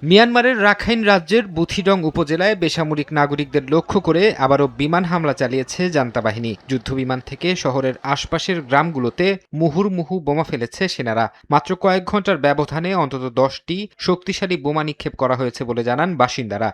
মিয়ানমারের রাখাইন রাজ্যের বুথিডং উপজেলায় বেসামরিক নাগরিকদের লক্ষ্য করে আবারও বিমান হামলা চালিয়েছে জান্তা বাহিনী। যুদ্ধবিমান থেকে শহরের আশপাশের গ্রামগুলোতে মুহুর্মুহু বোমা ফেলেছে সেনারা। মাত্র কয়েক ঘন্টার ব্যবধানে অন্তত 10টি শক্তিশালী বোমা নিক্ষেপ করা হয়েছে বলে জানান বাসিন্দারা।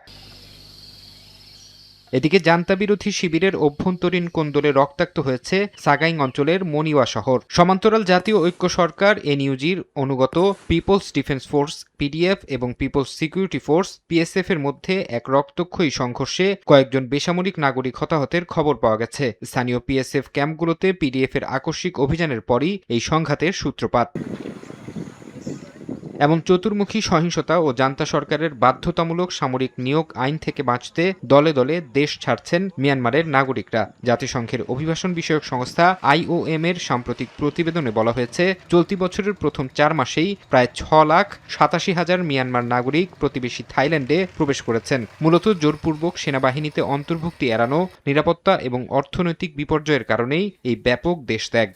এদিকে জান্তা বিরোধী শিবিরের অভ্যন্তরীণ কোন্দলে রক্তাক্ত হয়েছে সাগাইং অঞ্চলের মনিওয়া শহর। সমান্তরাল জাতীয় ঐক্য সরকার এনইউজির অনুগত পিপলস ডিফেন্স ফোর্স পিডিএফ এবং পিপলস সিকিউরিটি ফোর্স পিএসএফ এর মধ্যে এক রক্তক্ষয়ী সংঘর্ষে কয়েকজন বেসামরিক নাগরিক হতাহতের খবর পাওয়া গেছে। স্থানীয় পিএসএফ ক্যাম্পগুলোতে পিডিএফ এর আকস্মিক অভিযানের পরই এই সংঘাতের সূত্রপাত। এমন চতুর্মুখী সহিংসতা ও জান্তা সরকারের বাধ্যতামূলক সামরিক নিয়োগ আইন থেকে বাঁচতে দলে দলে দেশ ছাড়ছেন মিয়ানমারের নাগরিকরা। জাতিসংঘের অভিবাসন বিষয়ক সংস্থা IOM এর সাম্প্রতিক প্রতিবেদনে বলা হয়েছে, চলতি বছরের প্রথম 4 মাসেই প্রায় 6,87,000 মিয়ানমার নাগরিক প্রতিবেশী থাইল্যান্ডে প্রবেশ করেছেন। মূলত জোরপূর্বক সেনাবাহিনীতে অন্তর্ভুক্তি এড়ানো, নিরাপত্তা এবং অর্থনৈতিক বিপর্যয়ের কারণেই এই ব্যাপক দেশত্যাগ।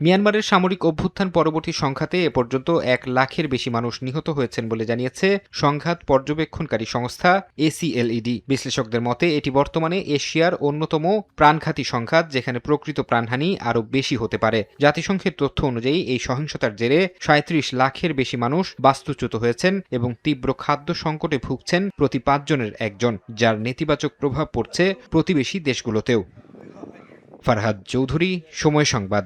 মিয়ানমারের সামরিক অভ্যুত্থান পরবর্তী সংঘাতে এ পর্যন্ত 1 লাখের বেশি মানুষ নিহত হয়েছেন বলে জানিয়েছে সংঘাত পর্যবেক্ষণকারী সংস্থা ACLED। বিশ্লেষকদের মতে এটি বর্তমানে এশিয়ার অন্যতম প্রাণঘাতী সংঘাত, যেখানে প্রকৃত প্রাণহানি আরও বেশি হতে পারে। জাতিসংঘের তথ্য অনুযায়ী এই সহিংসতার জেরে 37 লাখের বেশি মানুষ বাস্তুচ্যুত হয়েছেন এবং তীব্র খাদ্য সংকটে ভুগছেন প্রতি 5 জনের একজন, যার নেতিবাচক প্রভাব পড়ছে প্রতিবেশী দেশগুলোতেও। ফারহাদ চৌধুরী, সময় সংবাদ।